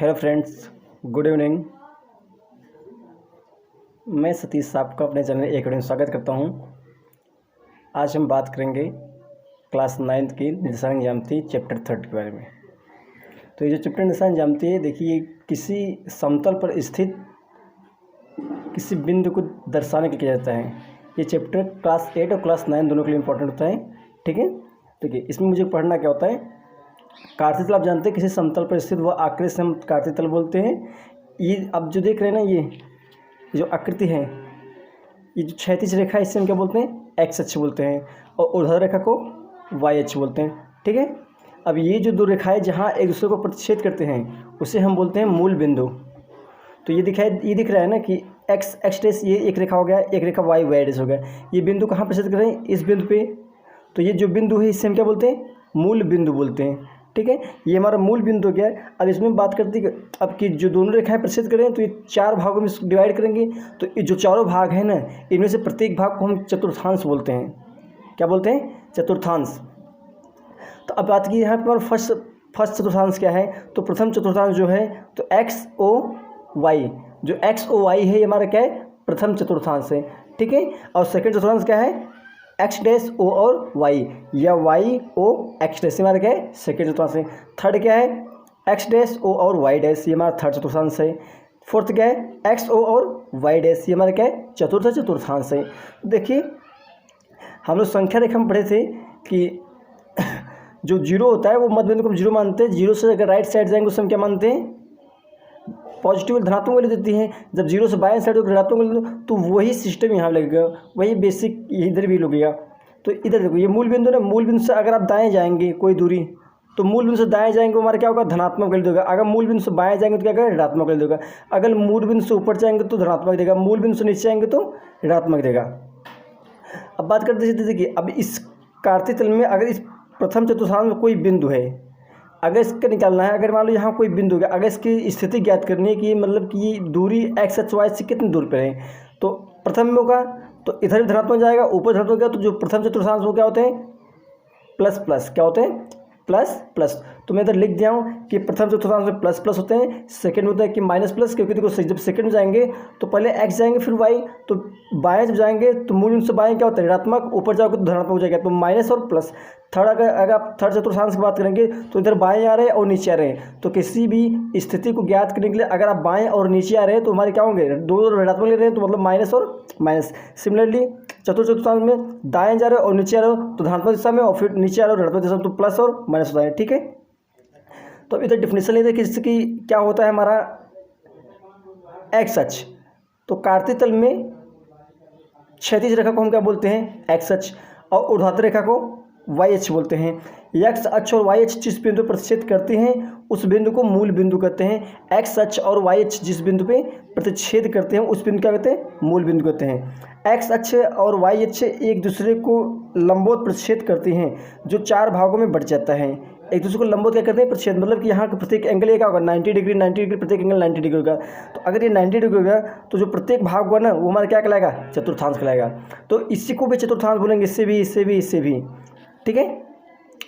Hello friends, good evening. मैं सतीश आपका अपने चैनल एकेडमी में स्वागत करता हूं। आज हम बात करेंगे क्लास 9th की निर्देशांक ज्यामिति चैप्टर 3 के बारे में। तो ये जो चैप्टर निर्देशांक ज्यामिति है, देखिए किसी समतल पर स्थित किसी बिंदु को दर्शाने के लिए किया जाता है। ये चैप्टर क्लास 8 और क्लास 9 दोनों के लिए इंपॉर्टेंट होता है। ठीक है, देखिए इसमें मुझे पढ़ना क्या होता है। कार्तीय तल आप जानते हैं, किसी समतल पर स्थित वह आकृति से हम कार्तीय तल बोलते हैं। ये अब जो देख रहे हैं ना, ये जो आकृति है, ये जो क्षैतिज रेखा है, इससे हम क्या बोलते हैं, एक्स अक्ष बोलते हैं, और ऊर्ध्वाधर रेखा को वाई अक्ष बोलते हैं। ठीक है, अब ये जो दो रेखाएं जहाँ एक दूसरे को प्रतिच्छेद करते हैं उसे हम बोलते हैं मूल बिंदु। तो ये दिख रहा है ना कि एक्स डैश, ये एक रेखा हो गया, एक रेखा वाई डैश हो गया। ये बिंदु कहाँ प्रतिच्छेद कर रहे हैं, इस बिंदु पे। तो ये जो बिंदु है इससे हम क्या बोलते हैं, मूल बिंदु बोलते हैं। ठीक है, ये हमारा मूल बिंदु हो गया है। अब इसमें बात करते हैं कि अब की जो दोनों रेखाएं प्रतिच्छेद करें तो ये 4 भागों में डिवाइड करेंगे। तो ये जो चारों भाग हैं ना, इनमें से प्रत्येक भाग को हम चतुर्थांश बोलते हैं। क्या बोलते हैं, चतुर्थांश। तो अब बात की यहाँ पर फर्स्ट चतुर्थांश क्या है। तो प्रथम चतुर्थांश जो है तो एक्स ओ वाई, जो एक्स ओ वाई है ये हमारा क्या है, प्रथम चतुर्थांश है। ठीक है, और सेकंड चतुर्थांश क्या है, एक्स डैश ओ और वाई, या वाई ओ एक्स डैश, हमारा क्या है, सेकेंड चतुर्थांश है। थर्ड क्या है, एक्स डैश ओ और वाई डैश, ये हमारा थर्ड चतुर्थांश है। फोर्थ क्या है, एक्स ओ और वाई डैश, ये हमारा क्या है, चतुर्थ चतुर्थांश है। देखिए हम लोग संख्या रेखा में पढ़े थे कि जो जीरो होता है वो मध्य बिंदु को हम जीरो मानते हैं। जीरो से अगर राइट साइड जाएंगे उससे हम क्या मानते हैं, पॉजिटिव धनात्मक वैल्यू देती है। जब जीरो से बाएं साइड ऋणात्मक वैल्यू, तो वही सिस्टम यहाँ लगेगा, वही बेसिक इधर भी लगेगा। तो इधर देखो, ये मूल बिंदु ना, मूल बिंदु से अगर आप दाएं जाएंगे कोई दूरी, तो मूल बिंदु से दाएं जाएंगे हमारा क्या होगा, धनात्मक वैल्यू देगा। अगर मूल बिंदु से बाएं जाएंगे तो क्या करेगा, ऋणात्मक वैल्यू देगा। अगर मूल बिंदु से ऊपर जाएंगे तो धनात्मक देगा, मूल बिंदु से नीचे जाएंगे तो ऋणात्मक देगा। अब बात करते हैं, देखिए अब इस कार्तीय तल में अगर इस प्रथम चतुर्थांश में कोई बिंदु है, अगर इसका निकालना है, अगर मान लो यहाँ कोई बिंदु है, अगर इसकी स्थिति ज्ञात करनी है कि मतलब कि ये दूरी एक्स एच वाई से कितनी दूर पर है, तो प्रथम में होगा तो इधर भी धनात्मक जाएगा, ऊपर धनात्मक गया, तो जो प्रथम चतुर्थांश वो क्या होते हैं, प्लस प्लस, क्या होते हैं, प्लस प्लस। तो मैं इधर लिख दिया हूँ कि प्रथम चतुर्थांश में प्लस प्लस होते हैं, सेकंड में होता है कि माइनस प्लस, क्योंकि देखो जब सेकंड में जाएंगे तो पहले एक्स जाएंगे फिर वाई, तो बाएं जब जाएंगे तो मूल बिंदु से बाएं क्या होता है, ऋणात्मक, ऊपर जाओगे तो धनात्मक हो जाएगा, तो माइनस और प्लस। थर्ड अगर आप थर्ड चतुर्थांश की बात करेंगे तो इधर बाएं आ रहे हैं और नीचे आ रहे हैं। तो किसी भी स्थिति को ज्ञात करने के लिए अगर आप बाएं और नीचे आ रहे हैं तो हमारे क्या होंगे, दो ऋणात्मक ले रहे हैं, तो मतलब माइनस और माइनस। सिमिलरली चतुर्थांश में दाएं जा रहे हो और नीचे आ रहे हो तो धनात्मक दिशा में, और फिर नीचे आ रहे हो ऋणात्मक दिशा में, तो प्लस और माइनस होता है। ठीक है, तो अब इधर डिफिनेशन लेते हैं कि इसकी क्या होता है हमारा एक्स अक्ष। तो कार्तीय तल में क्षैतिज रेखा को हम क्या बोलते हैं, एक्स अक्ष, और ऊर्ध्वाधर रेखा को वाई अक्ष बोलते हैं। एक्स अक्ष और वाई अक्ष जिस बिंदु पर प्रतिच्छेद करते हैं उस बिंदु को मूल बिंदु कहते हैं। एक्स अक्ष और वाई अक्ष जिस बिंदु पे प्रतिच्छेद करते हैं उस बिंदु क्या कहते हैं, मूल बिंदु कहते हैं। एक्स अक्ष और वाई अक्ष एक दूसरे को लंबवत प्रतिच्छेद करते हैं, जो 4 भागों में बढ़ जाता है। एक दूसरे को लंबवत क्या करते हैं, प्रतिच्छेद, मतलब कि यहाँ का प्रत्येक एंगल क्या होगा, 90 डिग्री, 90 डिग्री, प्रत्येक एंगल 90 डिग्री होगा। तो अगर ये 90 डिग्री होगा तो जो प्रत्येक भाग होगा ना वो हमारा क्या कहलाएगा, चतुर्थांश कहलाएगा। तो इसी को भी चतुर्थांश बोलेंगे, इससे भी, इससे भी, इससे भी। ठीक है,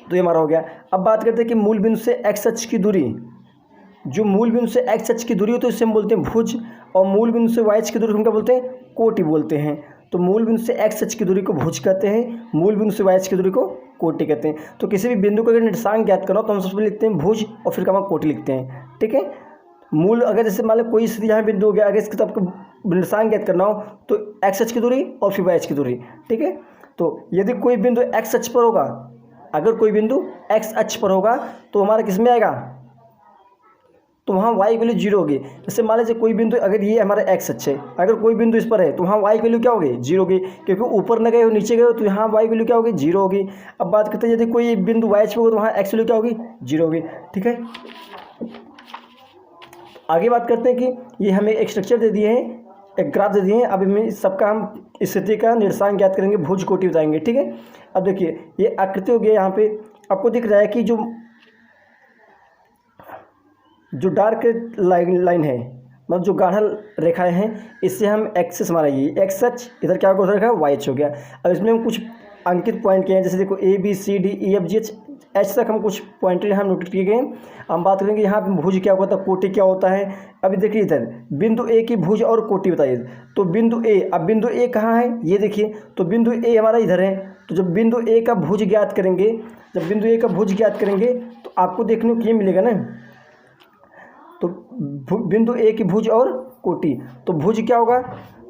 तो ये हमारा हो गया। अब बात करते हैं कि मूल बिंदु से एक्स अक्ष की दूरी, जो मूल बिंदु से एक्स अक्ष की दूरी हो तो इसे हम बोलते हैं भुज, और मूल बिंदु से वाई अक्ष की दूरी हम क्या बोलते हैं, कोटि बोलते हैं। तो मूल बिंदु से एक्स अक्ष की दूरी को भुज कहते हैं, मूल बिंदु से वाई अक्ष की दूरी को कोटि कहते हैं। तो किसी भी बिंदु को अगर निर्देशांक ज्ञात करना हो तो हम सबसे पहले लिखते हैं भुज और फिर हम कोटि लिखते हैं। ठीक है, मूल अगर जैसे मान लो कोई स्थिति यहाँ बिंदु हो गया, अगर इसके तो आपको निर्देशांक ज्ञात करना हो तो एक्स अक्ष की दूरी और फिर वाई अक्ष की दूरी। ठीक है, तो यदि कोई बिंदु एक्स अक्ष पर होगा, अगर कोई बिंदु एक्स अक्ष पर होगा तो हमारा किस में आएगा, तो वहाँ y वैल्यू 0 होगी। जैसे मान लीजिए कोई बिंदु, अगर ये हमारा x अक्ष है, अगर कोई बिंदु इस पर है तो वहाँ y वैल्यू क्या होगी, 0 होगी, क्योंकि ऊपर न गए हो नीचे गए हो तो यहाँ y वैल्यू क्या होगी, 0 होगी। अब बात करते हैं यदि कोई बिंदु y अक्ष पर होगा तो वहाँ x वैल्यू क्या होगी, 0 होगी। ठीक है, आगे बात करते हैं कि ये हमें एक स्ट्रक्चर दे दिए हैं, एक ग्राफ दे दिए हैं। अब इनमें सबका हम स्थिति का निर्देशांक ज्ञात करेंगे, भुज कोटि बताएंगे। ठीक है, अब देखिए ये आकृति हो गई, यहाँ पे आपको दिख रहा है कि जो डार्क लाइन है, मतलब जो गाढ़ा रेखाएं हैं, इससे हम एक्सेस हमारा ये एक्स अक्ष, इधर क्या होगा, वाई अक्ष हो गया। अब इसमें हम कुछ अंकित पॉइंट किए हैं, जैसे देखो A B C D E F G H H तक हम कुछ पॉइंट यहाँ नोट किए गए। हम बात करेंगे यहाँ पे भुज क्या होता है, कोटि क्या होता है। अभी देखिए इधर बिंदु ए की भुज और कोटि बताइए। तो बिंदु ए, अब बिंदु ए कहाँ है ये देखिए, तो बिंदु ए हमारा इधर है। तो जब बिंदु ए का भुज ज्ञात करेंगे, जब बिंदु ए का भुज ज्ञात करेंगे तो आपको देखने को ये मिलेगा ना, तो बिंदु ए की भुज और कोटि। तो भुज क्या होगा,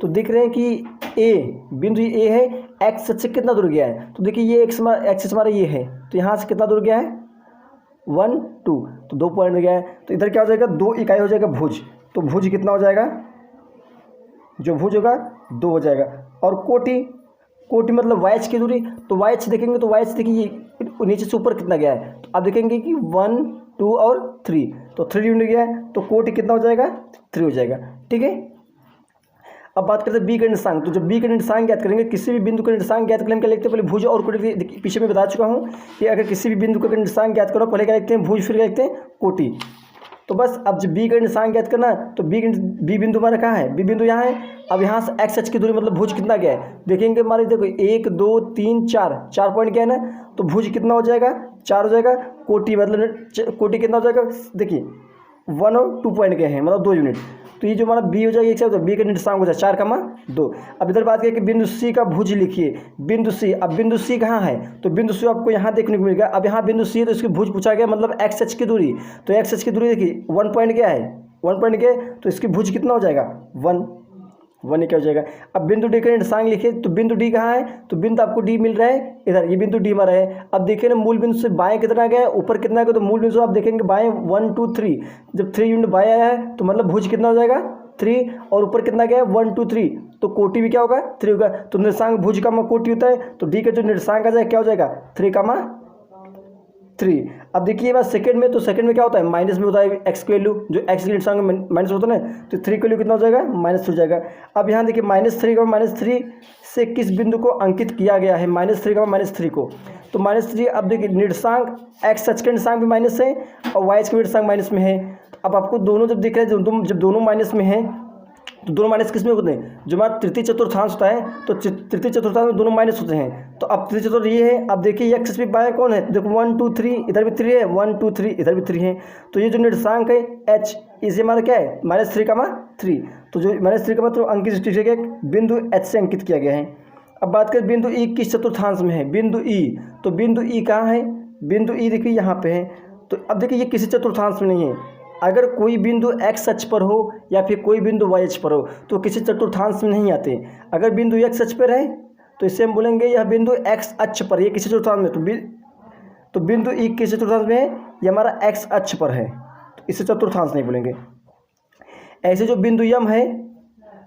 तो दिख रहे हैं कि ए, बिंदु ए है, एक्स से कितना दूर गया है, तो देखिए ये एक्सिस हमारा ये है, तो यहाँ से कितना दूर गया है 1 2, तो 2 पॉइंट गया है। तो इधर क्या हो जाएगा 2 इकाई हो जाएगा भुज। तो भुज कितना हो जाएगा, जो भुज होगा 2 हो जाएगा। और कोटि, कोटि मतलब वाई की दूरी। तो वाई देखेंगे तो वाई देखिए ये नीचे से ऊपर कितना गया है, तो आप देखेंगे कि 1 2 और 3, तो 3 यूनिट गया है। तो कोटि कितना हो जाएगा 3 हो जाएगा। ठीक है, अब बात करते हैं बी का निर्देशांक। तो जब बी का निर्देशांक ज्ञात करेंगे, किसी भी बिंदु का निर्देशांक ज्ञात करने के लिए लिखते हैं पहले भुज और कोटि। पीछे में बता चुका हूँ कि अगर किसी भी बिंदु का निर्देशांक ज्ञात करो पहले क्या लिखते हैं भुज, फिर क्या लिखते हैं कोटि। तो बस अब जब बी का निर्देशांक ज्ञात करना, तो बी बिंदु हमारा कहाँ है, बी बिंदु यहाँ है। अब यहाँ से एक्स एच की दूरी मतलब भुज कितना गया है, देखेंगे हमारे देखो 1 2 3 4 पॉइंट गया है ना, तो भुज कितना हो जाएगा 4 हो जाएगा। कोटि मतलब कोटि कितना हो जाएगा, देखिए 1 और 2 पॉइंट गए हैं मतलब 2 यूनिट। तो ये जो हमारा बी हो जाएगा एक साथ, बी का निर्देशांक हो जाए 4,2। अब इधर बात करें कि बिंदु सी का भुज लिखिए, बिंदु सी। अब बिंदु सी कहाँ है, तो बिंदु सी आपको यहाँ देखने को मिलेगा। अब यहाँ बिंदु सी है तो इसकी भुज पूछा गया मतलब एक्स एच की दूरी। तो एक्स एच की दूरी देखिए 1 पॉइंट क्या है, 1 पॉइंट गया, तो इसकी भुज कितना हो जाएगा 1 क्या हो जाएगा। अब बिंदु डी का निर्देशांक लिखिए। तो बिंदु डी कहाँ है, तो बिंदु आपको डी मिल रहा है इधर, ये बिंदु डी हमारा है। अब देखिए ना मूल बिंदु से बाएं कितना गया है, ऊपर कितना गया, तो मूल बिंदु से आप देखेंगे बाएं 1 2 3, जब 3 यूनिट बाएं आया है तो मतलब भुज कितना हो जाएगा 3, और ऊपर कितना गया है 1 2 3, तो कोटि भी क्या होगा 3 होगा। तो निर्देशांक भुज का कोटि होता है, तो डी का जो निर्देशांक आ जाए क्या हो जाएगा 3,3। अब देखिए बात सेकंड में, तो सेकंड में क्या होता है माइनस में होता है एक्स की वैल्यू, जो एक्स के निर्देशांक माइनस होता है ना, तो 3 की वैल्यू कितना हो जाएगा -3 हो जाएगा। अब यहाँ देखिए -3 का -3 से किस बिंदु को अंकित किया गया है, -3 का -3 को, तो -3। अब देखिए निर्देशांक एक्स एच का निर्देशांक भी माइनस है और वाई एच का निर्देशांक माइनस में है। अब आपको दोनों जब दिख रहे हैं, जब दोनों माइनस में हैं तो दोनों माइनस किस में होते हैं, जो हमारा तृतीय चतुर्थांश होता है, तो तृतीय चतुर्थांश में दोनों माइनस होते हैं। तो अब तृतीय चतुर्थ ये है। अब देखिए एक्स भी बाएं कौन है, देखो 1 2 3 इधर भी 3 है, 1 2 3 इधर भी 3 है। तो ये जो निर्देशांक है एच, इसे हमारा क्या है -3,3। तो जो -3 का मतलब अंकित किया बिंदु एच से अंकित किया गया है। अब बात करें बिंदु ई किस चतुर्थांश में है, बिंदु ई। तो बिंदु ई कहाँ है, बिंदु ई देखिए यहाँ पे है। तो अब देखिए ये किसी चतुर्थांश में नहीं है। अगर कोई बिंदु एक्स अक्ष पर हो या फिर कोई बिंदु वाई अक्ष पर हो तो किसी चतुर्थांश में नहीं आते। अगर बिंदु एक्स अक्ष पर है तो इसे हम बोलेंगे यह बिंदु एक्स अक्ष पर, ये किसी चतुर्थांश में, तो बिंदु ई किसी चतुर्थांश में है, ये हमारा एक्स अक्ष पर है, तो इसे चतुर्थांश नहीं बोलेंगे। ऐसे जो बिंदु यम है,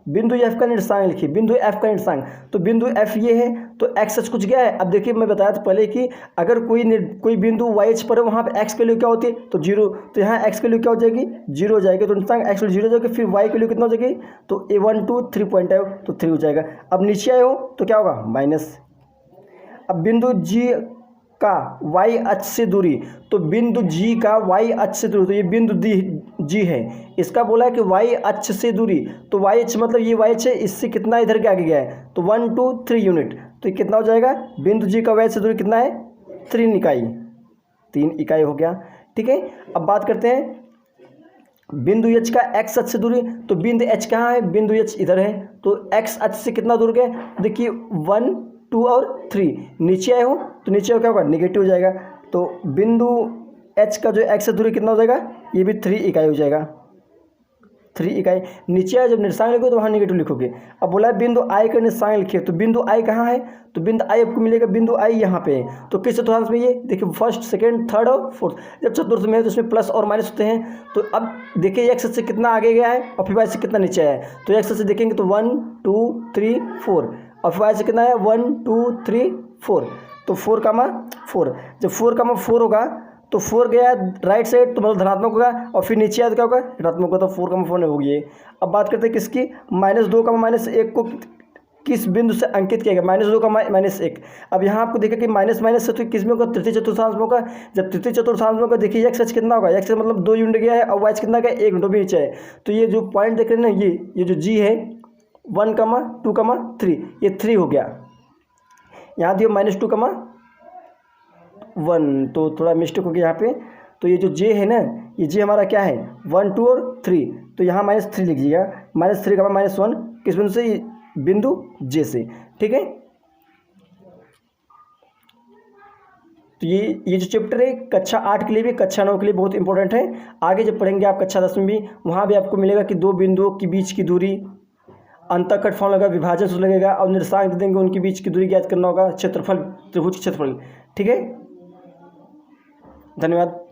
बिंदु एफ का निर्देशांक लिखिए, बिंदु एफ का निर्देशांक। तो बिंदु एफ ये है, तो एक्स एच कुछ गया है। अब देखिए मैं बताया था पहले कि अगर कोई बिंदु वाई एच पर है वहाँ पे एक्स की वैल्यू क्या होती है, तो 0। तो यहाँ एक्स की वैल्यू क्या हो जाएगी 0 हो जाएगी। तो निर्देशांक एक्स 0 हो जाएगी, फिर वाई की वैल्यू कितना हो जाएगी, तो 1 2 3 पॉइंट है तो 3 हो जाएगा। अब नीचे आए हो तो क्या होगा माइनस। अब बिंदु जी का वाई अक्ष से दूरी, तो बिंदु जी का वाई अक्ष से दूरी, तो ये बिंदु जी है, इसका बोला है कि वाई अक्ष से दूरी। तो वाई अक्ष मतलब ये वाई अक्ष है, इससे कितना इधर के आगे गया है, तो 1 2 3 यूनिट। तो ये कितना हो जाएगा, बिंदु जी का वाई से दूरी कितना है 3 इकाई, 3 इकाई हो गया। ठीक है, अब बात करते हैं बिंदु एच का एक्स अक्ष से दूरी। तो बिंदु एच कहाँ है, बिंदु एच इधर है, तो एक्स अक्ष से कितना दूर गए, देखिए 1 2 और 3। नीचे आए हो तो नीचे क्या होगा निगेटिव हो जाएगा। तो बिंदु एच का जो एक्स से दूरी कितना हो जाएगा, ये भी 3 इकाई हो जाएगा, 3 इकाई। नीचे आए जब निर्देशांक लिखोगे तो वहाँ निगेटिव लिखोगे। अब बोला है बिंदु आई का निर्देशांक लिखिए। तो बिंदु आई कहाँ है, तो बिंदु आई आपको मिलेगा, बिंदु आई यहाँ पे है। तो किस चतुर्थांश में, ये देखिए फर्स्ट सेकंड थर्ड और फोर्थ। जब चतुर्थ में है तो उसमें प्लस और माइनस होते हैं। तो अब देखिए एक्स से कितना आगे गया है और फिर वाई से कितना नीचे आया है। तो एक्स से देखेंगे तो 1 2 3 4 और फिर वाई से कितना है 1 2 3 4। तो 4,4, जब 4,4 होगा तो 4 गया राइट साइड तो मतलब धनात्मक होगा, और फिर नीचे आया तो क्या होगा ऋणात्मक होगा। तो 4,4 नहीं होगी। अब बात करते हैं किसकी, -2, -1 को किस बिंदु से अंकित किया गया, -2, -1। अब यहाँ आपको देखा कि माइनस से तो किस में होगा, तृतीय चतुर्थांश में होगा। जब तृतीय चतुर्थांश में होगा देखिए एक्स कितना होगा, एक्स मतलब 2 यूनिट गया है और वाई कितना गया 1 यूनिट भी नीचे है। तो ये जो पॉइंट देख रहे हैं ना, ये जो जी है 1, 2, 3, ये 3 हो गया। यहाँ दिया -2, 1, तो थोड़ा मिस्टेक हो गया यहाँ पे। तो ये जो जे है ना, ये जे हमारा क्या है 1, 2 और 3, तो यहाँ -3 लिखिएगा। -3 का -1 किस बिंदु से, बिंदु जे से, ठीक है। तो ये जो चैप्टर है कक्षा 8 के लिए भी, कक्षा 9 के लिए बहुत इंपॉर्टेंट है। आगे जब पढ़ेंगे आप कक्षा 10 में भी, वहाँ भी आपको मिलेगा कि दो बिंदुओं के बीच की दूरी, अंतःकट फॉर्म लगा, विभाजन सूत्र लगेगा और निर्देशांक दे देंगे, उनके बीच की दूरी ज्ञात करना होगा, क्षेत्रफल, त्रिभुज क्षेत्रफल, ठीक है। धन्यवाद।